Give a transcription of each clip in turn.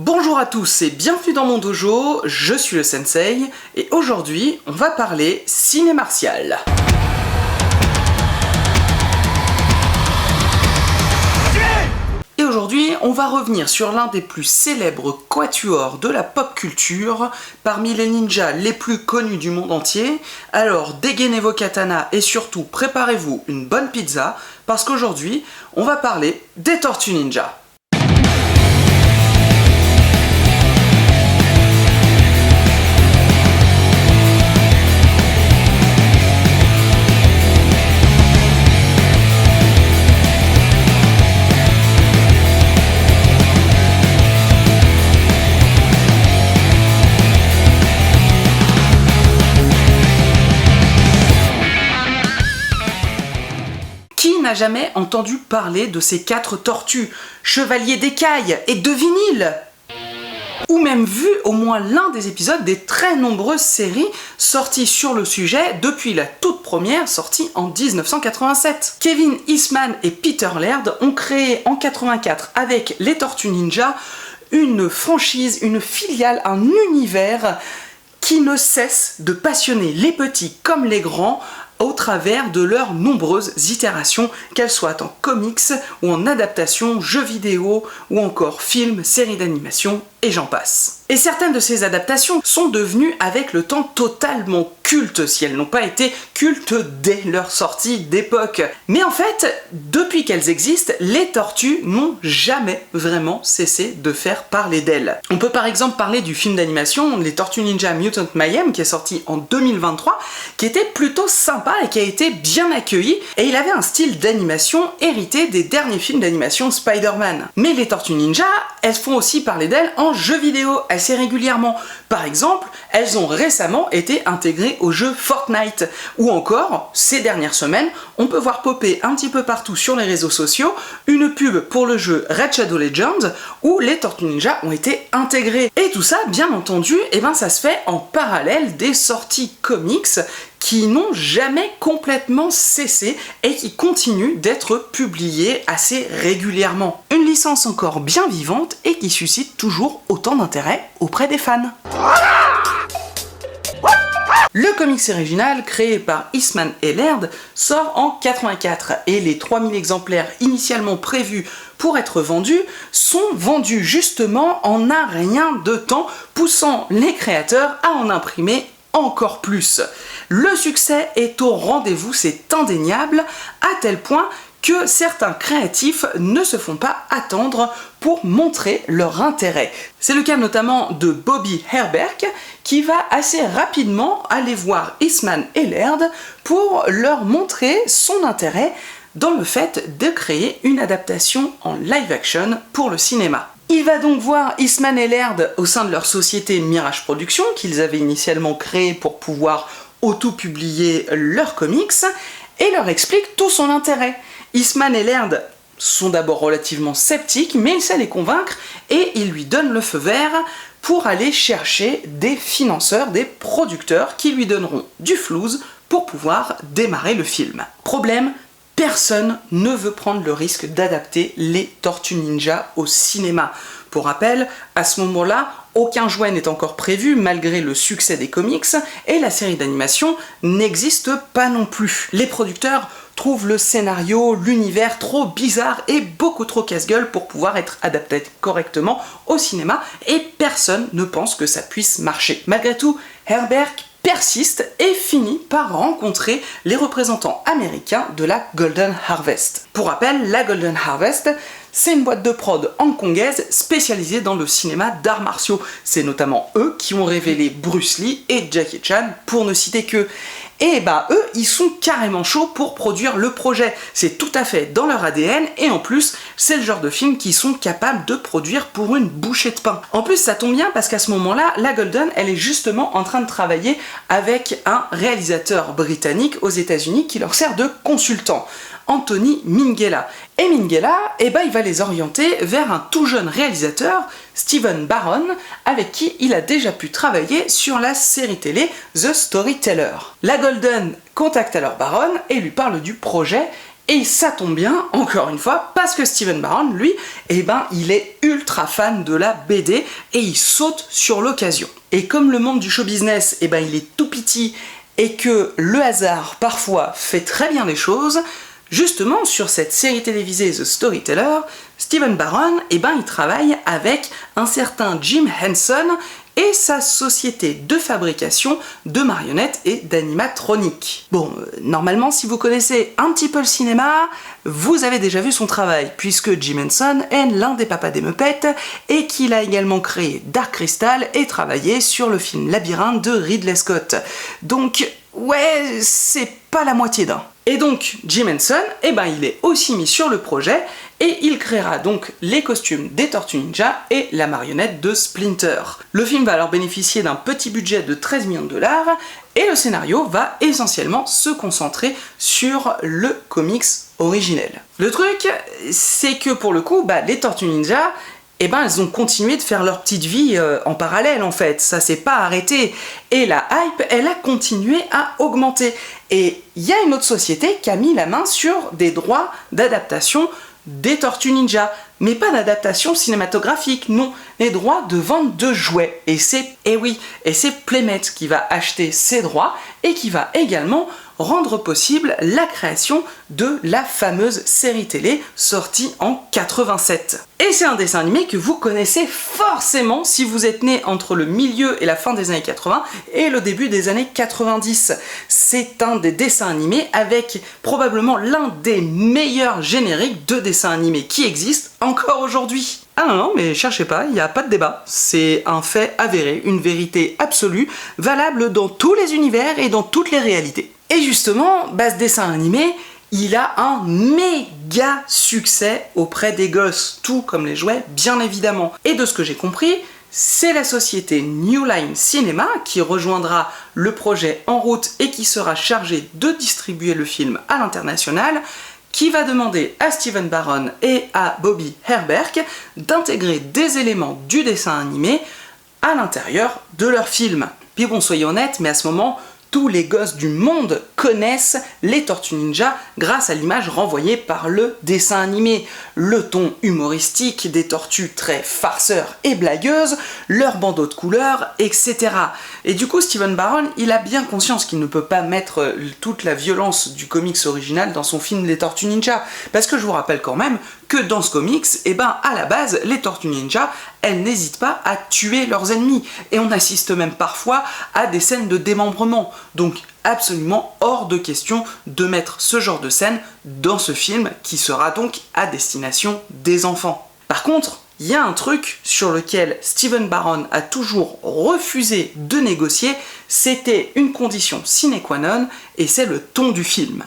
Bonjour à tous et bienvenue dans mon dojo, je suis le sensei et aujourd'hui on va parler ciné martial. Et aujourd'hui on va revenir sur l'un des plus célèbres quatuors de la pop culture, parmi les ninjas les plus connus du monde entier. Alors dégainez vos katanas et surtout préparez-vous une bonne pizza parce qu'aujourd'hui on va parler des Tortues Ninja. N'a jamais entendu parler de ces 4 tortues, chevaliers d'écailles et de vinyle, ou même vu au moins l'un des épisodes des très nombreuses séries sorties sur le sujet depuis la toute première sortie en 1987. Kevin Eastman et Peter Laird ont créé en 84 avec les Tortues Ninja une franchise, une filiale, un univers qui ne cesse de passionner les petits comme les grands au travers de leurs nombreuses itérations, qu'elles soient en comics ou en adaptation, jeux vidéo ou encore films, séries d'animation et j'en passe. Et certaines de ces adaptations sont devenues avec le temps totalement cultes si elles n'ont pas été cultes dès leur sortie d'époque. Mais en fait, depuis qu'elles existent, les tortues n'ont jamais vraiment cessé de faire parler d'elles. On peut par exemple parler du film d'animation Les Tortues Ninja Mutant Mayhem qui est sorti en 2023, qui était plutôt sympa et qui a été bien accueilli, et il avait un style d'animation hérité des derniers films d'animation Spider-Man. Mais les Tortues Ninja, elles font aussi parler d'elles en jeux vidéo assez régulièrement. Par exemple, elles ont récemment été intégrées au jeu Fortnite, ou encore, ces dernières semaines, on peut voir popper un petit peu partout sur les réseaux sociaux une pub pour le jeu Red Shadow Legends où les Tortues Ninja ont été intégrées. Et tout ça, bien entendu, ça se fait en parallèle des sorties comics qui n'ont jamais complètement cessé et qui continuent d'être publiés assez régulièrement. Une licence encore bien vivante et qui suscite toujours autant d'intérêt auprès des fans. Le comics original, créé par Eastman et Laird, sort en 84 et les 3000 exemplaires initialement prévus pour être vendus sont vendus justement en un rien de temps, poussant les créateurs à en imprimer encore plus. Le succès est au rendez-vous, c'est indéniable, à tel point que certains créatifs ne se font pas attendre pour montrer leur intérêt. C'est le cas notamment de Bobby Herberg, qui va assez rapidement aller voir Eastman et Laird pour leur montrer son intérêt dans le fait de créer une adaptation en live action pour le cinéma. Il va donc voir Eastman et Laird au sein de leur société Mirage Productions, qu'ils avaient initialement créée pour pouvoir auto-publier leurs comics, et leur explique tout son intérêt. Eastman et Laird sont d'abord relativement sceptiques, mais il sait les convaincre et il lui donne le feu vert pour aller chercher des financeurs, des producteurs qui lui donneront du flouze pour pouvoir démarrer le film. Problème, personne ne veut prendre le risque d'adapter les Tortues Ninja au cinéma. Pour rappel, à ce moment-là, aucun jouet n'est encore prévu malgré le succès des comics et la série d'animation n'existe pas non plus. Les producteurs trouvent le scénario, l'univers trop bizarre et beaucoup trop casse-gueule pour pouvoir être adapté correctement au cinéma et personne ne pense que ça puisse marcher. Malgré tout, Herberg persiste et finit par rencontrer les représentants américains de la Golden Harvest. Pour rappel, la Golden Harvest, c'est une boîte de prod hongkongaise spécialisée dans le cinéma d'arts martiaux. C'est notamment eux qui ont révélé Bruce Lee et Jackie Chan, pour ne citer qu'eux. Et eux, ils sont carrément chauds pour produire le projet. C'est tout à fait dans leur ADN, et en plus, c'est le genre de film qu'ils sont capables de produire pour une bouchée de pain. En plus, ça tombe bien parce qu'à ce moment-là, la Golden, elle est justement en train de travailler avec un réalisateur britannique aux États-Unis qui leur sert de consultant, Anthony Minghella. Et Minghella, il va les orienter vers un tout jeune réalisateur, Stephen Barron, avec qui il a déjà pu travailler sur la série télé The Storyteller. La Golden contacte alors Barron et lui parle du projet Et ça tombe bien, encore une fois, parce que Stephen Barron, lui, il est ultra fan de la BD et il saute sur l'occasion. Et comme le monde du show business, il est tout petit et que le hasard, parfois, fait très bien les choses, justement, sur cette série télévisée The Storyteller, Stephen Barron, il travaille avec un certain Jim Henson et sa société de fabrication de marionnettes et d'animatroniques. Bon, normalement, si vous connaissez un petit peu le cinéma, vous avez déjà vu son travail, puisque Jim Henson est l'un des papas des Muppets et qu'il a également créé Dark Crystal et travaillé sur le film Labyrinthe de Ridley Scott. Donc, ouais, c'est pas la moitié d'un. Et donc, Jim Henson, il est aussi mis sur le projet et il créera donc les costumes des Tortues Ninja et la marionnette de Splinter. Le film va alors bénéficier d'un petit budget de 13 millions de $, et le scénario va essentiellement se concentrer sur le comics originel. Le truc, c'est que pour le coup, les Tortues Ninja, elles ont continué de faire leur petite vie en parallèle en fait, ça s'est pas arrêté. Et la hype, elle a continué à augmenter. Et il y a une autre société qui a mis la main sur des droits d'adaptation des Tortues Ninja, mais pas d'adaptation cinématographique, non, les droits de vente de jouets. Et c'est Playmates qui va acheter ces droits et qui va également rendre possible la création de la fameuse série télé sortie en 87. Et c'est un dessin animé que vous connaissez forcément si vous êtes né entre le milieu et la fin des années 80 et le début des années 90. C'est un des dessins animés avec probablement l'un des meilleurs génériques de dessins animés qui existent encore aujourd'hui. Ah non, mais cherchez pas, il n'y a pas de débat. C'est un fait avéré, une vérité absolue, valable dans tous les univers et dans toutes les réalités. Et justement, ce dessin animé, il a un méga succès auprès des gosses, tout comme les jouets, bien évidemment. Et de ce que j'ai compris, c'est la société New Line Cinema qui rejoindra le projet en route et qui sera chargée de distribuer le film à l'international, qui va demander à Stephen Barron et à Bobby Herberg d'intégrer des éléments du dessin animé à l'intérieur de leur film. Puis bon, soyez honnêtes, mais à ce moment, tous les gosses du monde connaissent les Tortues Ninja grâce à l'image renvoyée par le dessin animé. Le ton humoristique des tortues très farceurs et blagueuses, leurs bandeaux de couleurs, etc. Et du coup, Stephen Barron, il a bien conscience qu'il ne peut pas mettre toute la violence du comics original dans son film Les Tortues Ninja. Parce que je vous rappelle quand même que dans ce comics, à la base, les Tortues Ninja, elles n'hésitent pas à tuer leurs ennemis. Et on assiste même parfois à des scènes de démembrement. Donc absolument hors de question de mettre ce genre de scène dans ce film qui sera donc à destination des enfants. Par contre, il y a un truc sur lequel Stephen Barron a toujours refusé de négocier, c'était une condition sine qua non, et c'est le ton du film.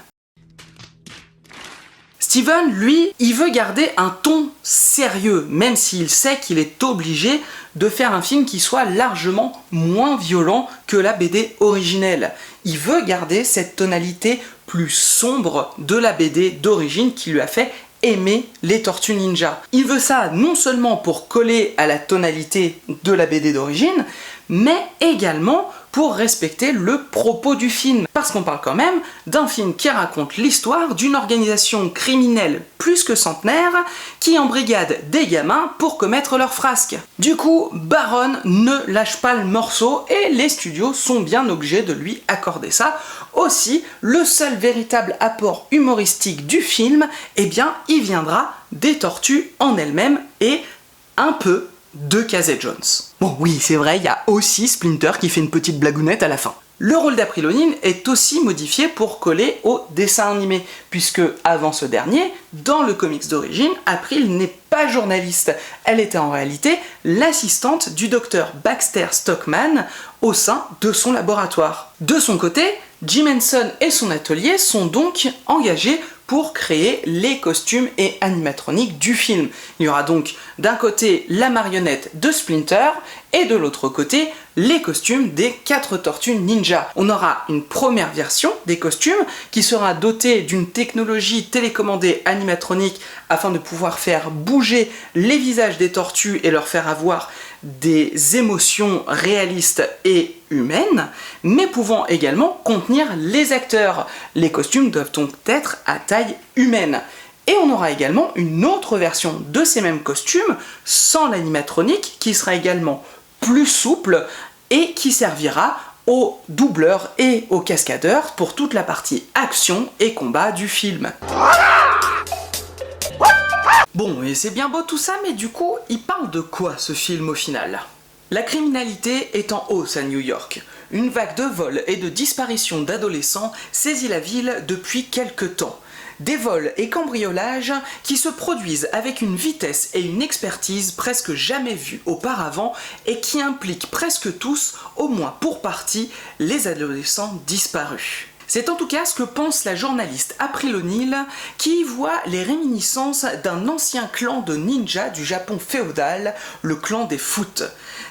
Steven, lui, il veut garder un ton sérieux, même s'il sait qu'il est obligé de faire un film qui soit largement moins violent que la BD originelle. Il veut garder cette tonalité plus sombre de la BD d'origine qui lui a fait aimer les Tortues Ninja. Il veut ça non seulement pour coller à la tonalité de la BD d'origine, mais également pour respecter le propos du film. Parce qu'on parle quand même d'un film qui raconte l'histoire d'une organisation criminelle plus que centenaire qui embrigade des gamins pour commettre leurs frasques. Du coup, Barron ne lâche pas le morceau et les studios sont bien obligés de lui accorder ça. Aussi, le seul véritable apport humoristique du film, il viendra des tortues en elles-mêmes et un peu de Casey Jones. Bon oui, c'est vrai, il y a aussi Splinter qui fait une petite blagounette à la fin. Le rôle d'April O'Neil est aussi modifié pour coller au dessin animé, puisque avant ce dernier, dans le comics d'origine, April n'est pas journaliste. Elle était en réalité l'assistante du docteur Baxter Stockman au sein de son laboratoire. De son côté, Jim Henson et son atelier sont donc engagés pour créer les costumes et animatroniques du film. Il y aura donc d'un côté la marionnette de Splinter et de l'autre côté les costumes des 4 Tortues Ninja. On aura une première version des costumes qui sera dotée d'une technologie télécommandée animatronique afin de pouvoir faire bouger les visages des tortues et leur faire avoir des émotions réalistes et humaines, mais pouvant également contenir les acteurs. Les costumes doivent donc être à taille humaine. Et on aura également une autre version de ces mêmes costumes, sans l'animatronique, qui sera également plus souple et qui servira aux doubleurs et aux cascadeurs pour toute la partie action et combat du film. Bon, et c'est bien beau tout ça, mais du coup, il parle de quoi ce film au final ? La criminalité est en hausse à New York. Une vague de vols et de disparitions d'adolescents saisit la ville depuis quelque temps. Des vols et cambriolages qui se produisent avec une vitesse et une expertise presque jamais vues auparavant et qui impliquent presque tous, au moins pour partie, les adolescents disparus. C'est en tout cas ce que pense la journaliste April O'Neil, qui y voit les réminiscences d'un ancien clan de ninjas du Japon féodal, le clan des Foot.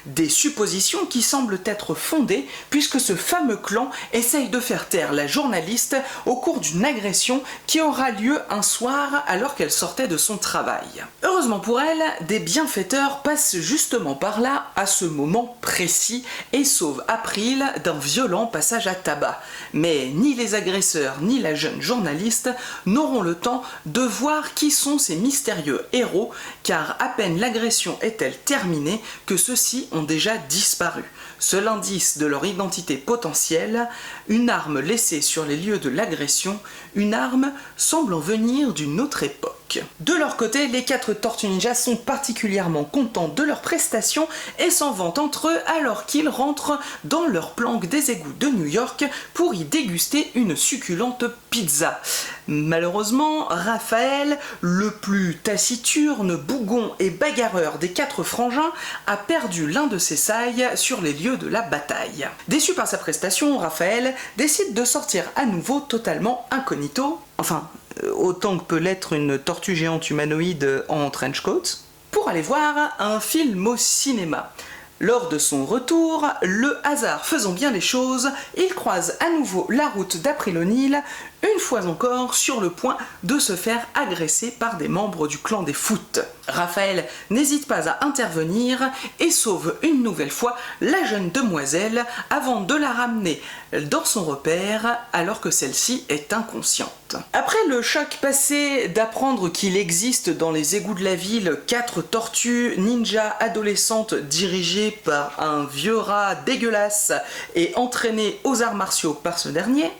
Des suppositions qui semblent être fondées puisque ce fameux clan essaye de faire taire la journaliste au cours d'une agression qui aura lieu un soir alors qu'elle sortait de son travail. Heureusement pour elle, des bienfaiteurs passent justement par là à ce moment précis et sauvent April d'un violent passage à tabac. Mais ni les agresseurs ni la jeune journaliste n'auront le temps de voir qui sont ces mystérieux héros, car à peine l'agression est-elle terminée que ceux-ci ont déjà disparu. Seul indice de leur identité potentielle, une arme laissée sur les lieux de l'agression, une arme semblant venir d'une autre époque. De leur côté, les 4 Tortues Ninja sont particulièrement contents de leurs prestations et s'en vantent entre eux alors qu'ils rentrent dans leur planque des égouts de New York pour y déguster une succulente pizza. Malheureusement, Raphaël, le plus taciturne, bougon et bagarreur des 4 frangins, a perdu l'un de ses sailles sur les lieux de la bataille. Déçu par sa prestation, Raphaël décide de sortir à nouveau totalement incognito, enfin, autant que peut l'être une tortue géante humanoïde en trench coat, pour aller voir un film au cinéma. Lors de son retour, le hasard faisant bien les choses, il croise à nouveau la route d'April O'Neil, une fois encore sur le point de se faire agresser par des membres du clan des Foot. Raphaël n'hésite pas à intervenir et sauve une nouvelle fois la jeune demoiselle avant de la ramener dans son repère alors que celle-ci est inconsciente. Après le choc passé d'apprendre qu'il existe dans les égouts de la ville 4 tortues ninja adolescentes dirigées par un vieux rat dégueulasse et entraînées aux arts martiaux par ce dernier,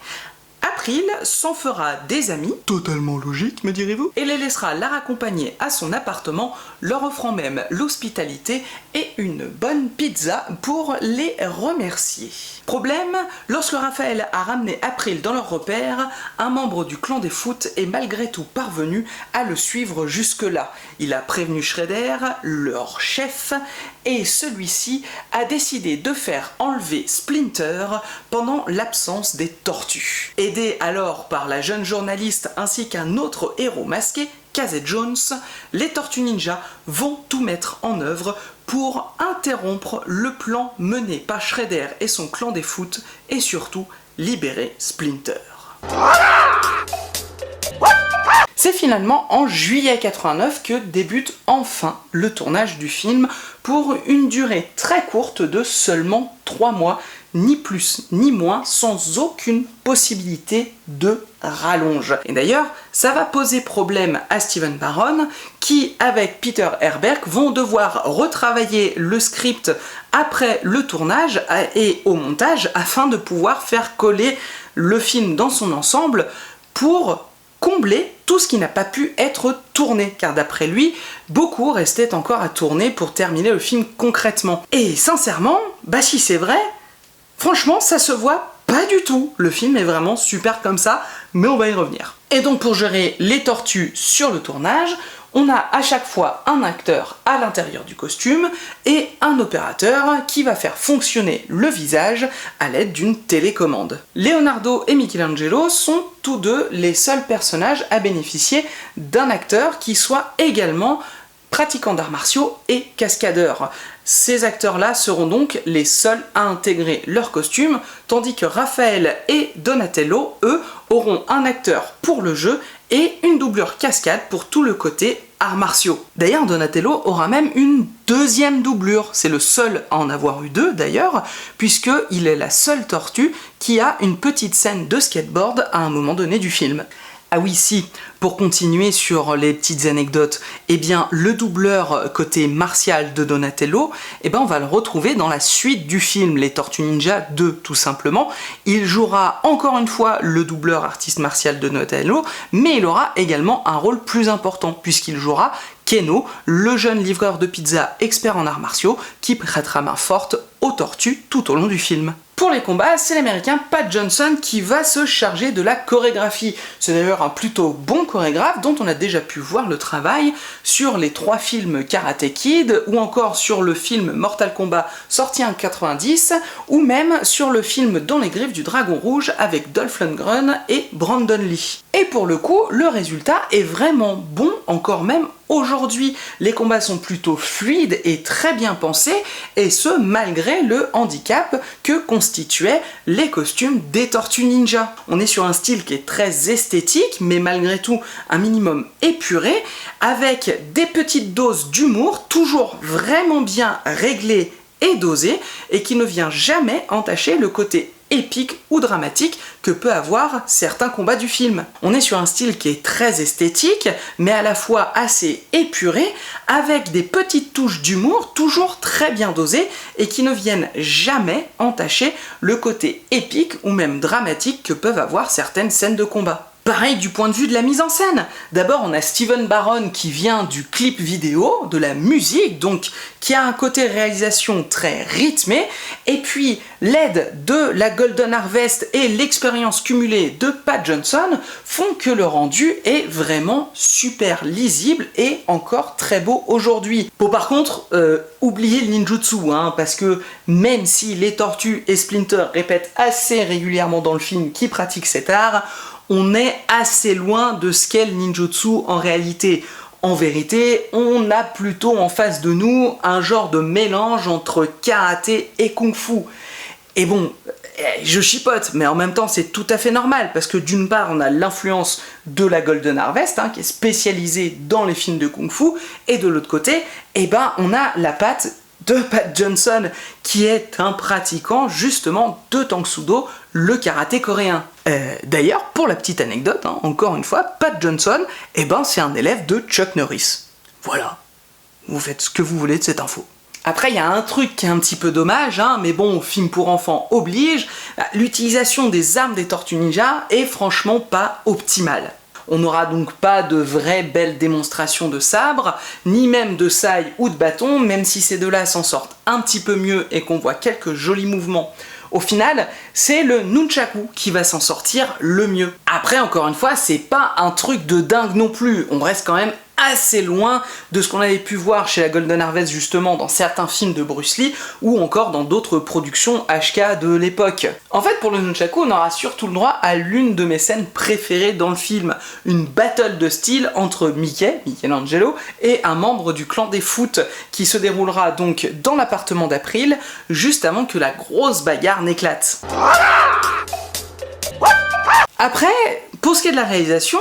April s'en fera des amis, totalement logique me direz-vous, et les laissera la raccompagner à son appartement, leur offrant même l'hospitalité et une bonne pizza pour les remercier. Problème, lorsque Raphaël a ramené April dans leur repère, un membre du clan des Foot est malgré tout parvenu à le suivre jusque-là. Il a prévenu Shredder, leur chef, et celui-ci a décidé de faire enlever Splinter pendant l'absence des tortues. Aidé alors par la jeune journaliste ainsi qu'un autre héros masqué, Casey Jones, les Tortues Ninja vont tout mettre en œuvre pour interrompre le plan mené par Shredder et son clan des Foot et surtout libérer Splinter. C'est finalement en juillet 89 que débute enfin le tournage du film pour une durée très courte de seulement 3 mois, ni plus ni moins, sans aucune possibilité de rallonge. Et d'ailleurs, ça va poser problème à Steven Barron, qui, avec Peter Herberg, vont devoir retravailler le script après le tournage et au montage afin de pouvoir faire coller le film dans son ensemble pour combler tout ce qui n'a pas pu être tourné, car d'après lui, beaucoup restait encore à tourner pour terminer le film concrètement. Et sincèrement, bah si c'est vrai, franchement ça se voit pas du tout. Le film est vraiment super comme ça, mais on va y revenir. Et donc pour gérer les tortues sur le tournage, on a à chaque fois un acteur à l'intérieur du costume et un opérateur qui va faire fonctionner le visage à l'aide d'une télécommande. Leonardo et Michelangelo sont tous deux les seuls personnages à bénéficier d'un acteur qui soit également pratiquant d'arts martiaux et cascadeur. Ces acteurs-là seront donc les seuls à intégrer leur costume, tandis que Raphaël et Donatello, eux, auront un acteur pour le jeu et une doublure cascade pour tout le côté arts martiaux. D'ailleurs, Donatello aura même une deuxième doublure. C'est le seul à en avoir eu deux d'ailleurs, puisqu'il est la seule tortue qui a une petite scène de skateboard à un moment donné du film. Ah oui, si, pour continuer sur les petites anecdotes, eh bien, le doubleur côté martial de Donatello, eh ben, on va le retrouver dans la suite du film, Les Tortues Ninja 2, tout simplement. Il jouera encore une fois le doubleur artiste martial de Donatello, mais il aura également un rôle plus important, puisqu'il jouera Keno, le jeune livreur de pizza expert en arts martiaux, qui prêtera main forte aux tortues tout au long du film. Pour les combats, c'est l'américain Pat Johnson qui va se charger de la chorégraphie. C'est d'ailleurs un plutôt bon chorégraphe dont on a déjà pu voir le travail sur les 3 films Karate Kid, ou encore sur le film Mortal Kombat sorti en 90, ou même sur le film Dans les griffes du dragon rouge avec Dolph Lundgren et Brandon Lee. Et pour le coup, le résultat est vraiment bon, encore même aujourd'hui. Les combats sont plutôt fluides et très bien pensés, et ce malgré le handicap que constituaient les costumes des Tortues Ninja. On est sur un style qui est très esthétique, mais malgré tout un minimum épuré, avec des petites doses d'humour, toujours vraiment bien réglées et dosées, et qui ne vient jamais entacher le côté épique ou dramatique que peut avoir certains combats du film. On est sur un style qui est très esthétique, mais à la fois assez épuré, avec des petites touches d'humour toujours très bien dosées et qui ne viennent jamais entacher le côté épique ou même dramatique que peuvent avoir certaines scènes de combat. Pareil du point de vue de la mise en scène. D'abord, on a Steven Barron qui vient du clip vidéo, de la musique, donc qui a un côté réalisation très rythmé, et puis l'aide de la Golden Harvest et l'expérience cumulée de Pat Johnson font que le rendu est vraiment super lisible et encore très beau aujourd'hui. Bon, par contre, oubliez le ninjutsu, parce que même si les tortues et Splinter répètent assez régulièrement dans le film qu'ils pratiquent cet art, on est assez loin de ce qu'est le ninjutsu en réalité. En vérité, on a plutôt en face de nous un genre de mélange entre karaté et kung-fu. Et bon, je chipote, mais en même temps c'est tout à fait normal, parce que d'une part on a l'influence de la Golden Harvest, qui est spécialisée dans les films de kung-fu, et de l'autre côté, on a la patte de Pat Johnson, qui est un pratiquant justement de Tang Soo Do, le karaté coréen. D'ailleurs, pour la petite anecdote, encore une fois, Pat Johnson, c'est un élève de Chuck Norris. Voilà, vous faites ce que vous voulez de cette info. Après, il y a un truc qui est un petit peu dommage, mais bon, film pour enfants oblige, l'utilisation des armes des Tortues Ninja est franchement pas optimale. On n'aura donc pas de vraies belles démonstrations de sabre, ni même de saille ou de bâton, même si ces deux-là s'en sortent un petit peu mieux et qu'on voit quelques jolis mouvements. Au final, c'est le nunchaku qui va s'en sortir le mieux. Après, encore une fois, c'est pas un truc de dingue non plus, on reste quand même assez loin de ce qu'on avait pu voir chez la Golden Harvest justement dans certains films de Bruce Lee ou encore dans d'autres productions HK de l'époque. En fait, pour le nunchaku, on aura surtout le droit à l'une de mes scènes préférées dans le film, une battle de style entre Michelangelo, et un membre du clan des Foot qui se déroulera donc dans l'appartement d'April juste avant que la grosse bagarre n'éclate. Après, pour ce qui est de la réalisation,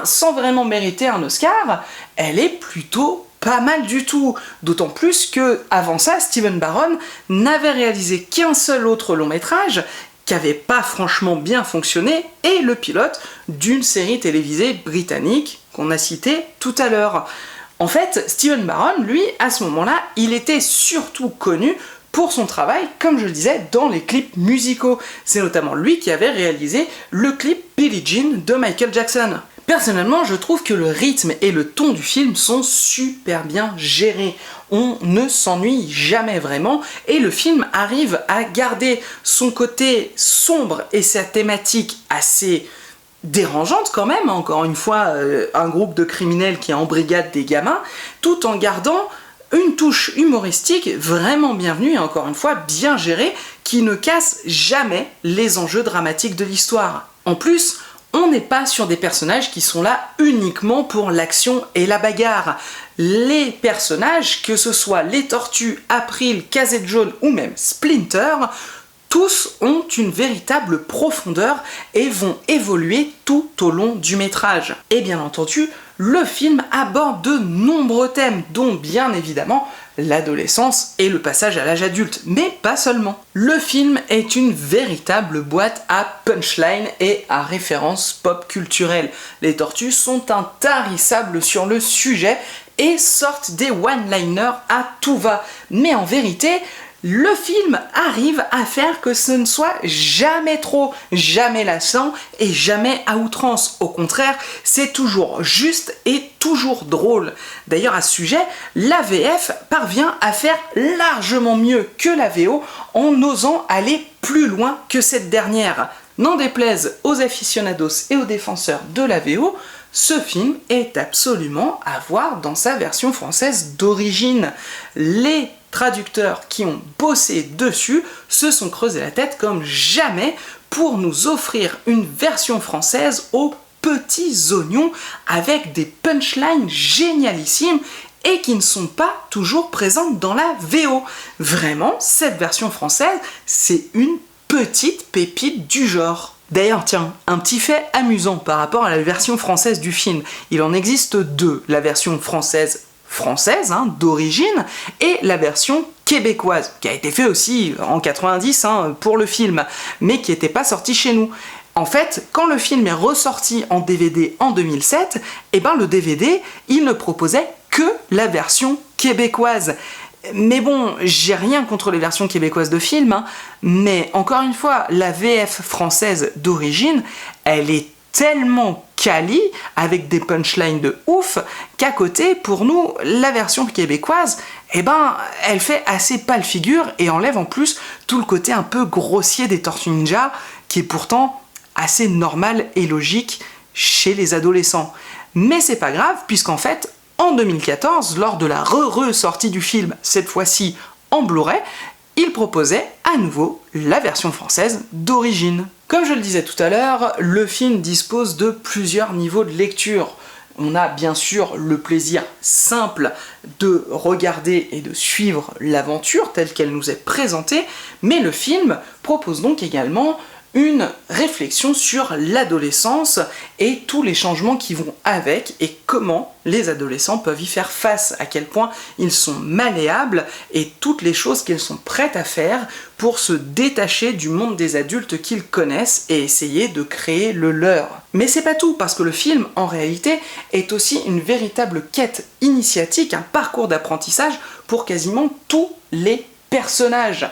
sans vraiment mériter un Oscar, elle est plutôt pas mal du tout. D'autant plus que, avant ça, Steven Barron n'avait réalisé qu'un seul autre long métrage qui avait pas franchement bien fonctionné, et le pilote d'une série télévisée britannique qu'on a citée tout à l'heure. En fait, Steven Barron, lui, à ce moment-là, il était surtout connu pour son travail, comme je le disais, dans les clips musicaux. C'est notamment lui qui avait réalisé le clip Billie Jean de Michael Jackson. Personnellement, je trouve que le rythme et le ton du film sont super bien gérés. On ne s'ennuie jamais vraiment, et le film arrive à garder son côté sombre et sa thématique assez dérangeante quand même, encore une fois, un groupe de criminels qui embrigade des gamins, tout en gardant une touche humoristique vraiment bienvenue et encore une fois bien gérée, qui ne casse jamais les enjeux dramatiques de l'histoire. En plus, on n'est pas sur des personnages qui sont là uniquement pour l'action et la bagarre. Les personnages, que ce soit les Tortues, April, Casey Jones ou même Splinter, Tous ont une véritable profondeur et vont évoluer tout au long du métrage. Et bien entendu, le film aborde de nombreux thèmes, dont bien évidemment l'adolescence et le passage à l'âge adulte, mais pas seulement. Le film est une véritable boîte à punchline et à références pop culturelles. Les Tortues sont intarissables sur le sujet et sortent des one-liners à tout va. Mais en vérité, le film arrive à faire que ce ne soit jamais trop, jamais lassant et jamais à outrance. Au contraire, c'est toujours juste et toujours drôle. D'ailleurs, à ce sujet, la VF parvient à faire largement mieux que la VO en osant aller plus loin que cette dernière. N'en déplaise aux aficionados et aux défenseurs de la VO, ce film est absolument à voir dans sa version française d'origine. Les traducteurs qui ont bossé dessus se sont creusé la tête comme jamais pour nous offrir une version française aux petits oignons avec des punchlines génialissimes et qui ne sont pas toujours présentes dans la VO. Vraiment, cette version française, c'est une petite pépite du genre. D'ailleurs, tiens, un petit fait amusant par rapport à la version française du film. Il en existe deux, la version française d'origine, et la version québécoise, qui a été fait aussi en 90 pour le film, mais qui n'était pas sorti chez nous. En fait, quand le film est ressorti en DVD en 2007, le DVD, il ne proposait que la version québécoise. Mais bon, j'ai rien contre les versions québécoises de films, mais encore une fois, la VF française d'origine, elle est tellement quali, avec des punchlines de ouf, qu'à côté, pour nous, la version québécoise, elle fait assez pâle figure et enlève en plus tout le côté un peu grossier des Tortues Ninja, qui est pourtant assez normal et logique chez les adolescents. Mais c'est pas grave, puisqu'en fait, en 2014, lors de la re-sortie du film, cette fois-ci en Blu-ray, il proposait à nouveau la version française d'origine. Comme je le disais tout à l'heure, le film dispose de plusieurs niveaux de lecture. On a bien sûr le plaisir simple de regarder et de suivre l'aventure telle qu'elle nous est présentée, mais le film propose donc également une réflexion sur l'adolescence et tous les changements qui vont avec et comment les adolescents peuvent y faire face, à quel point ils sont malléables et toutes les choses qu'ils sont prêts à faire pour se détacher du monde des adultes qu'ils connaissent et essayer de créer le leur. Mais c'est pas tout, parce que le film, en réalité, est aussi une véritable quête initiatique, un parcours d'apprentissage pour quasiment tous les personnages.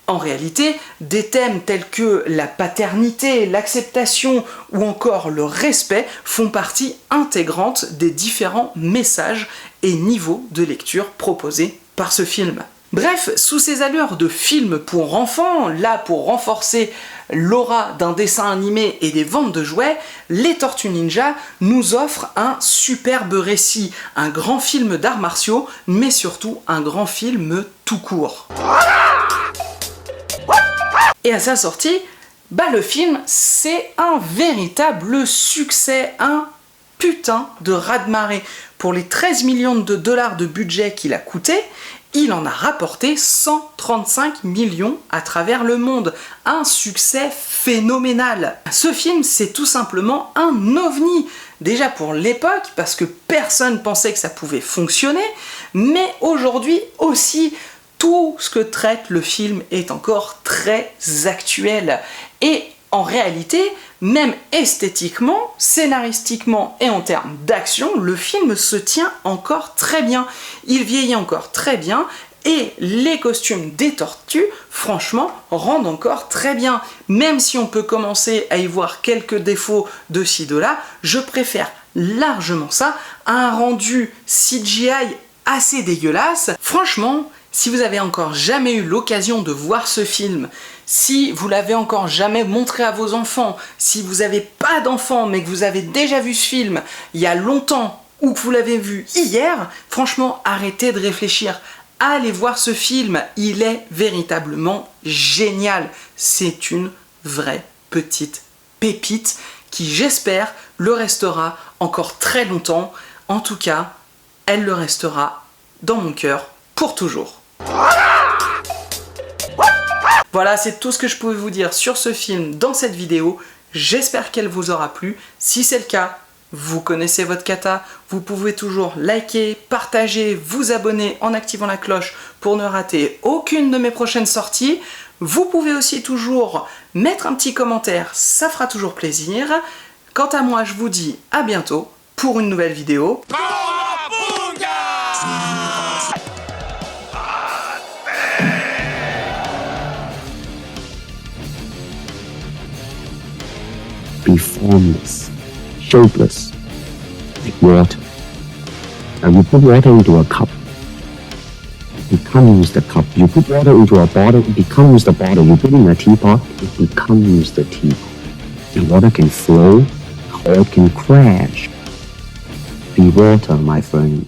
En réalité, des thèmes tels que la paternité, l'acceptation ou encore le respect font partie intégrante des différents messages et niveaux de lecture proposés par ce film. Bref, sous ces allures de film pour enfants, là pour renforcer l'aura d'un dessin animé et des ventes de jouets, les Tortues Ninja nous offrent un superbe récit, un grand film d'arts martiaux, mais surtout un grand film tout court. Et à sa sortie, le film, c'est un véritable succès, un putain de raz-de-marée. Pour les 13 millions de dollars de budget qu'il a coûté, il en a rapporté 135 millions à travers le monde. Un succès phénoménal. Ce film, c'est tout simplement un ovni. Déjà pour l'époque, parce que personne pensait que ça pouvait fonctionner, mais aujourd'hui aussi, tout ce que traite le film est encore très actuel. Et en réalité, même esthétiquement, scénaristiquement et en termes d'action, le film se tient encore très bien. Il vieillit encore très bien et les costumes des tortues, franchement, rendent encore très bien. Même si on peut commencer à y voir quelques défauts de ci, de là, je préfère largement ça à un rendu CGI assez dégueulasse. Franchement, si vous avez encore jamais eu l'occasion de voir ce film, si vous l'avez encore jamais montré à vos enfants, si vous n'avez pas d'enfants mais que vous avez déjà vu ce film il y a longtemps ou que vous l'avez vu hier, franchement, arrêtez de réfléchir. Allez voir ce film, il est véritablement génial. C'est une vraie petite pépite qui, j'espère, le restera encore très longtemps. En tout cas, elle le restera dans mon cœur pour toujours. Voilà, c'est tout ce que je pouvais vous dire sur ce film dans cette vidéo. J'espère qu'elle vous aura plu. Si c'est le cas, vous connaissez votre kata, vous pouvez toujours liker, partager, vous abonner en activant la cloche pour ne rater aucune de mes prochaines sorties. Vous pouvez aussi toujours mettre un petit commentaire, ça fera toujours plaisir. Quant à moi, je vous dis à bientôt pour une nouvelle vidéo. Be formless, shapeless, like water. And you put water into a cup, it becomes the cup. You put water into a bottle, it becomes the bottle. You put in a teapot, it becomes the teapot. And water can flow or it can crash. Be water, my friend.